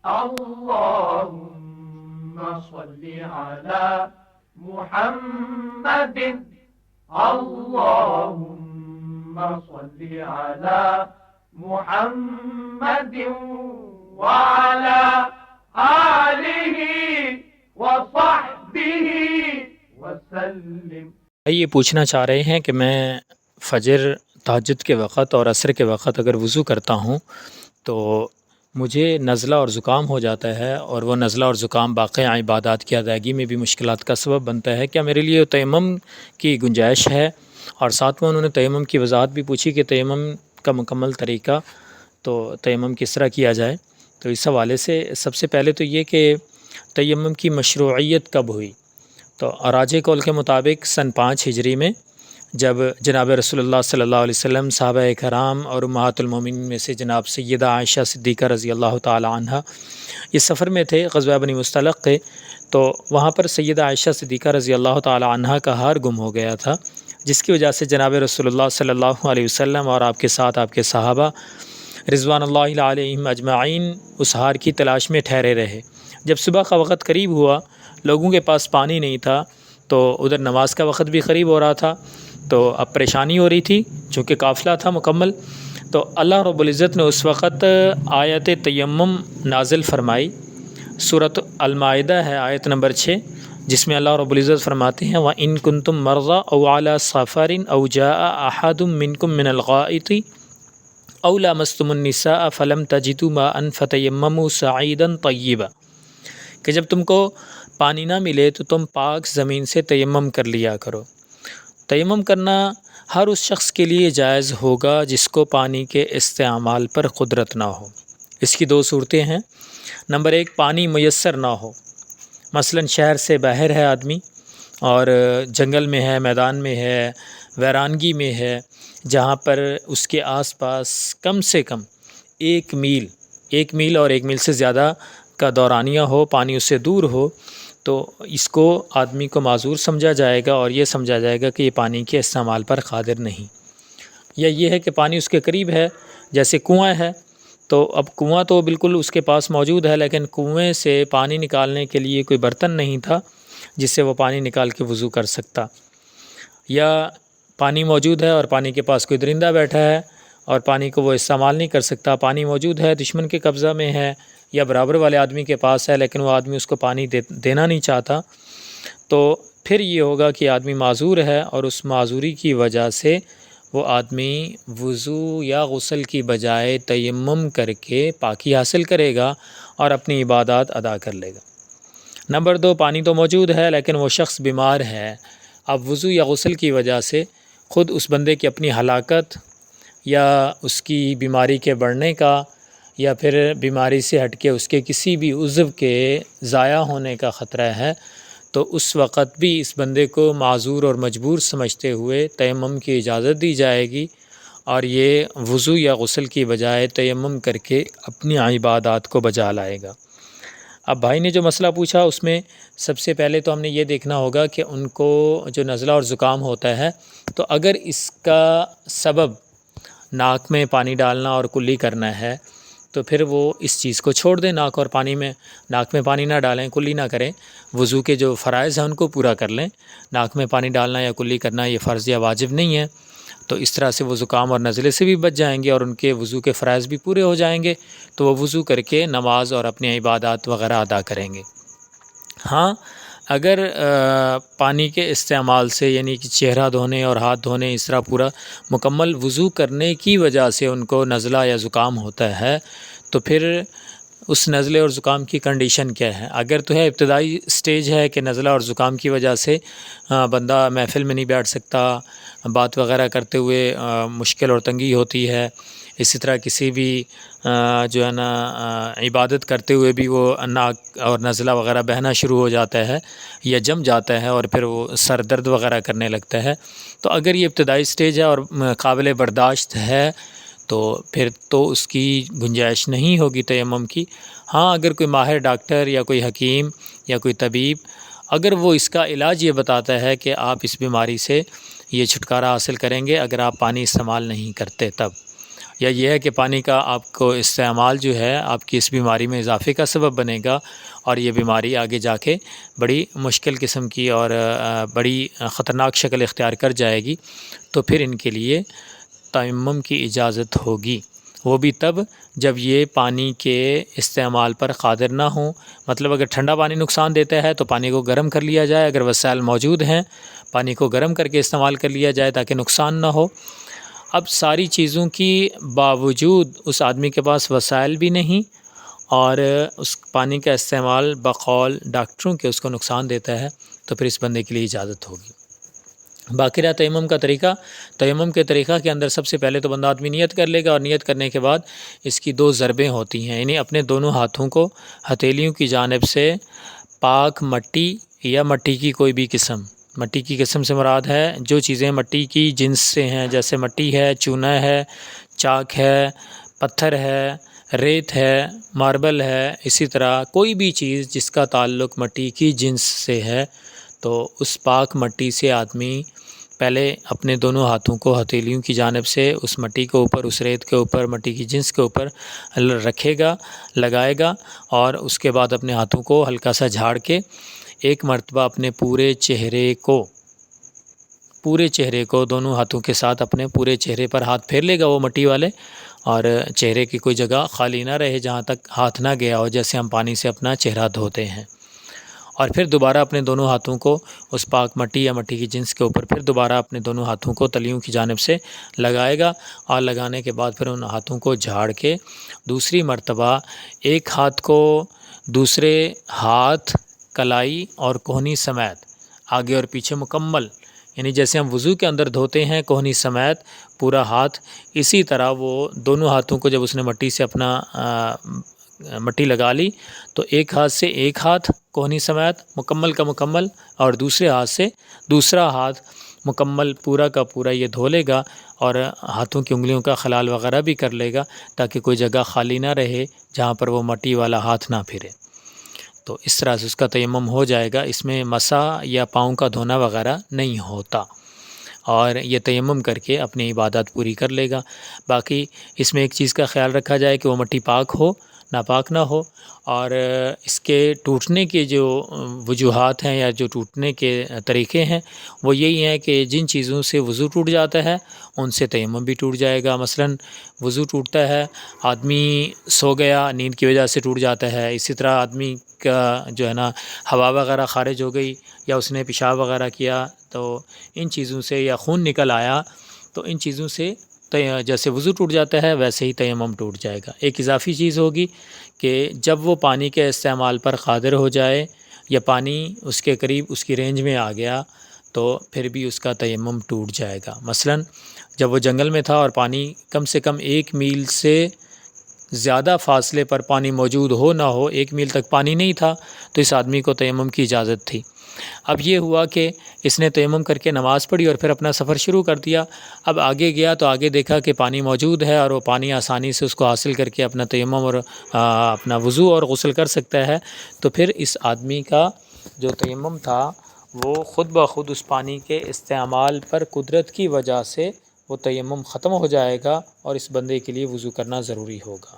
اللهم صل على محمد اللهم صل على محمد وعلى آله وصحبه وسلم۔ یہ پوچھنا چاہ رہے ہیں کہ میں فجر، تہجد کے وقت اور عصر کے وقت اگر وضو کرتا ہوں تو مجھے نزلہ اور زکام ہو جاتا ہے، اور وہ نزلہ اور زکام باقی عبادات کی ادائیگی میں بھی مشکلات کا سبب بنتا ہے۔ کیا میرے لیے تیمم کی گنجائش ہے؟ اور ساتھ میں انہوں نے تیمم کی وضاحت بھی پوچھی کہ تیمم کا مکمل طریقہ، تو تیمم کس طرح کیا جائے۔ تو اس حوالے سے سب سے پہلے تو یہ کہ تیمم کی مشروعیت کب ہوئی؟ تو راجح قول کے مطابق سن 5 ہجری میں، جب جناب رسول اللہ صلی اللہ علیہ وسلم، صحابہ کرام اور امہات المومنین میں سے جناب سیدہ عائشہ صدیقہ رضی اللہ تعالی عنہ اس سفر میں تھے، غزوہ بنی مصطلق کے، تو وہاں پر سیدہ عائشہ صدیقہ رضی اللہ تعالی عنہ کا ہار گم ہو گیا تھا، جس کی وجہ سے جناب رسول اللہ صلی اللہ علیہ وسلم اور آپ کے ساتھ آپ کے صحابہ رضوان اللہ علیہم اجمعین اس ہار کی تلاش میں ٹھہرے رہے۔ جب صبح کا وقت قریب ہوا، لوگوں کے پاس پانی نہیں تھا، تو ادھر نماز کا وقت بھی قریب ہو رہا تھا، تو اب پریشانی ہو رہی تھی چونکہ قافلہ تھا مکمل۔ تو اللہ رب العزت نے اس وقت آیت تیمم نازل فرمائی، سورۃ المائدہ ہے آیت نمبر 6، جس میں اللہ رب العزت فرماتے ہیں وَإِن كُنتُم مَرْضَىٰ أَوْ عَلَىٰ سَفَرٍ أَوْ جَاءَ أَحَدٌ مِّنكُم مِّنَ الْغَائِطِ أَوْ لَامَسْتُمُ النِّسَاءَ فَلَمْ تَجِدُوا مَاءً فَتَيَمَّمُوا صَعِيدًا طَيِّبًا، کہ جب تم کو پانی نہ ملے تو تم پاک زمین سے تیمم کر لیا کرو۔ تیمم کرنا ہر اس شخص کے لیے جائز ہوگا جس کو پانی کے استعمال پر قدرت نہ ہو۔ اس کی 2 صورتیں ہیں۔ نمبر 1، پانی میسر نہ ہو، مثلا شہر سے باہر ہے آدمی اور جنگل میں ہے، میدان میں ہے، ویرانگی میں ہے، جہاں پر اس کے آس پاس کم سے کم 1 میل اور 1 میل سے زیادہ کا دورانیہ ہو، پانی اس سے دور ہو، تو اس کو آدمی کو معذور سمجھا جائے گا اور یہ سمجھا جائے گا کہ یہ پانی کے استعمال پر قادر نہیں۔ یا یہ ہے کہ پانی اس کے قریب ہے، جیسے کنواں ہے، تو اب کنواں تو بالکل اس کے پاس موجود ہے، لیکن کنویں سے پانی نکالنے کے لیے کوئی برتن نہیں تھا جس سے وہ پانی نکال کے وضو کر سکتا۔ یا پانی موجود ہے اور پانی کے پاس کوئی درندہ بیٹھا ہے اور پانی کو وہ استعمال نہیں کر سکتا، پانی موجود ہے، دشمن کے قبضہ میں ہے یا برابر والے آدمی کے پاس ہے، لیکن وہ آدمی اس کو پانی دینا نہیں چاہتا، تو پھر یہ ہوگا کہ آدمی معذور ہے، اور اس معذوری کی وجہ سے وہ آدمی وضو یا غسل کی بجائے تیمم کر کے پاکی حاصل کرے گا اور اپنی عبادات ادا کر لے گا۔ نمبر 2، پانی تو موجود ہے لیکن وہ شخص بیمار ہے، اب وضو یا غسل کی وجہ سے خود اس بندے کی اپنی ہلاکت یا اس کی بیماری کے بڑھنے کا یا پھر بیماری سے ہٹ کے اس کے کسی بھی عضو کے ضائع ہونے کا خطرہ ہے، تو اس وقت بھی اس بندے کو معذور اور مجبور سمجھتے ہوئے تیمم کی اجازت دی جائے گی، اور یہ وضو یا غسل کی بجائے تیمم کر کے اپنی عبادات کو بجا لائے گا۔ اب بھائی نے جو مسئلہ پوچھا اس میں سب سے پہلے تو ہم نے یہ دیکھنا ہوگا کہ ان کو جو نزلہ اور زکام ہوتا ہے، تو اگر اس کا سبب ناک میں پانی ڈالنا اور کلی کرنا ہے تو پھر وہ اس چیز کو چھوڑ دیں، ناک میں پانی نہ ڈالیں، کلی نہ کریں، وضو کے جو فرائض ہیں ان کو پورا کر لیں۔ ناک میں پانی ڈالنا یا کلی کرنا یہ فرض یا واجب نہیں ہے، تو اس طرح سے وہ زکام اور نزلے سے بھی بچ جائیں گے اور ان کے وضو کے فرائض بھی پورے ہو جائیں گے، تو وہ وضو کر کے نماز اور اپنی عبادات وغیرہ ادا کریں گے۔ ہاں، اگر پانی کے استعمال سے، یعنی کہ چہرہ دھونے اور ہاتھ دھونے، اس طرح پورا مکمل وضو کرنے کی وجہ سے ان کو نزلہ یا زکام ہوتا ہے، تو پھر اس نزلے اور زکام کی کنڈیشن کیا ہے؟ اگر تو ہے ابتدائی سٹیج ہے کہ نزلہ اور زکام کی وجہ سے بندہ محفل میں نہیں بیٹھ سکتا، بات وغیرہ کرتے ہوئے مشکل اور تنگی ہوتی ہے، اسی طرح کسی بھی جو ہے نا عبادت کرتے ہوئے بھی وہ ناک اور نزلہ وغیرہ بہنا شروع ہو جاتا ہے یا جم جاتا ہے اور پھر وہ سر درد وغیرہ کرنے لگتا ہے، تو اگر یہ ابتدائی سٹیج ہے اور قابل برداشت ہے تو پھر تو اس کی گنجائش نہیں ہوگی تیمم کی۔ ہاں، اگر کوئی ماہر ڈاکٹر یا کوئی حکیم یا کوئی طبیب اگر وہ اس کا علاج یہ بتاتا ہے کہ آپ اس بیماری سے یہ چھٹکارا حاصل کریں گے اگر آپ پانی استعمال نہیں کرتے تب، یا یہ ہے کہ پانی کا آپ کو استعمال جو ہے آپ کی اس بیماری میں اضافے کا سبب بنے گا، اور یہ بیماری آگے جا کے بڑی مشکل قسم کی اور بڑی خطرناک شکل اختیار کر جائے گی، تو پھر ان کے لیے تیمم کی اجازت ہوگی، وہ بھی تب جب یہ پانی کے استعمال پر قادر نہ ہوں۔ مطلب اگر ٹھنڈا پانی نقصان دیتا ہے تو پانی کو گرم کر لیا جائے، اگر وسائل موجود ہیں پانی کو گرم کر کے استعمال کر لیا جائے تاکہ نقصان نہ ہو۔ اب ساری چیزوں کی باوجود اس آدمی کے پاس وسائل بھی نہیں، اور اس پانی کا استعمال بقول ڈاکٹروں کے اس کو نقصان دیتا ہے، تو پھر اس بندے کے لیے اجازت ہوگی۔ باقی رہا تیمم کا طریقہ۔ تیمم کے طریقہ کے اندر سب سے پہلے تو بندہ آدمی نیت کر لے گا، اور نیت کرنے کے بعد اس کی 2 ضربیں ہوتی ہیں، یعنی اپنے دونوں ہاتھوں کو ہتھیلیوں کی جانب سے پاک مٹی یا مٹی کی کوئی بھی قسم، مٹی کی قسم سے مراد ہے جو چیزیں مٹی کی جنس سے ہیں، جیسے مٹی ہے، چونا ہے، چاک ہے، پتھر ہے، ریت ہے، ماربل ہے، اسی طرح کوئی بھی چیز جس کا تعلق مٹی کی جنس سے ہے، تو اس پاک مٹی سے آدمی پہلے اپنے دونوں ہاتھوں کو ہتھیلیوں کی جانب سے اس مٹی کے اوپر، اس ریت کے اوپر، مٹی کی جنس کے اوپر رکھے گا، لگائے گا، اور اس کے بعد اپنے ہاتھوں کو ہلکا سا جھاڑ کے ایک مرتبہ اپنے پورے چہرے کو دونوں ہاتھوں کے ساتھ اپنے پورے چہرے پر ہاتھ پھیر لے گا وہ مٹی والے، اور چہرے کی کوئی جگہ خالی نہ رہے جہاں تک ہاتھ نہ گیا ہو، جیسے ہم پانی سے اپنا چہرہ دھوتے ہیں۔ اور پھر دوبارہ اپنے دونوں ہاتھوں کو اس پاک مٹی یا مٹی کی جنس کے اوپر پھر دوبارہ اپنے دونوں ہاتھوں کو تلیوں کی جانب سے لگائے گا، اور لگانے کے بعد پھر ان ہاتھوں کو جھاڑ کے دوسری مرتبہ ایک ہاتھ کو دوسرے ہاتھ، کلائی اور کوہنی سمیت آگے اور پیچھے مکمل، یعنی جیسے ہم وضو کے اندر دھوتے ہیں کوہنی سمیت پورا ہاتھ، اسی طرح وہ دونوں ہاتھوں کو جب اس نے مٹی سے اپنا مٹی لگا لی تو ایک ہاتھ سے ایک ہاتھ کوہنی سمیت مکمل کا مکمل، اور دوسرے ہاتھ سے دوسرا ہاتھ مکمل پورا کا پورا یہ دھو لے گا، اور ہاتھوں کی انگلیوں کا خلال وغیرہ بھی کر لے گا تاکہ کوئی جگہ خالی نہ رہے جہاں پر وہ مٹی والا ہاتھ نہ پھرے۔ تو اس طرح سے اس کا تیمم ہو جائے گا، اس میں مسح یا پاؤں کا دھونا وغیرہ نہیں ہوتا، اور یہ تیمم کر کے اپنی عبادت پوری کر لے گا۔ باقی اس میں ایک چیز کا خیال رکھا جائے کہ وہ مٹی پاک ہو، ناپاک نہ ہو، اور اس کے ٹوٹنے کے جو وجوہات ہیں یا جو ٹوٹنے کے طریقے ہیں وہ یہی ہیں کہ جن چیزوں سے وضو ٹوٹ جاتا ہے ان سے تیمم بھی ٹوٹ جائے گا۔ مثلا وضو ٹوٹتا ہے، آدمی سو گیا، نیند کی وجہ سے ٹوٹ جاتا ہے، اسی طرح آدمی کا جو ہے نا ہوا وغیرہ خارج ہو گئی، یا اس نے پیشاب وغیرہ کیا تو ان چیزوں سے، یا خون نکل آیا تو ان چیزوں سے جیسے وضو ٹوٹ جاتا ہے ویسے ہی تیمم ٹوٹ جائے گا۔ ایک اضافی چیز ہوگی کہ جب وہ پانی کے استعمال پر قادر ہو جائے یا پانی اس کے قریب اس کی رینج میں آ گیا تو پھر بھی اس کا تیمم ٹوٹ جائے گا۔ مثلا جب وہ جنگل میں تھا اور پانی کم سے کم 1 میل سے زیادہ فاصلے پر پانی موجود ہو نہ ہو، 1 میل تک پانی نہیں تھا، تو اس آدمی کو تیمم کی اجازت تھی۔ اب یہ ہوا کہ اس نے تیمم کر کے نماز پڑھی اور پھر اپنا سفر شروع کر دیا۔ اب آگے گیا تو آگے دیکھا کہ پانی موجود ہے، اور وہ پانی آسانی سے اس کو حاصل کر کے اپنا تیمم اور اپنا وضو اور غسل کر سکتا ہے، تو پھر اس آدمی کا جو تیمم تھا وہ خود بخود اس پانی کے استعمال پر قدرت کی وجہ سے وہ تیمم ختم ہو جائے گا، اور اس بندے کے لیے وضو کرنا ضروری ہوگا۔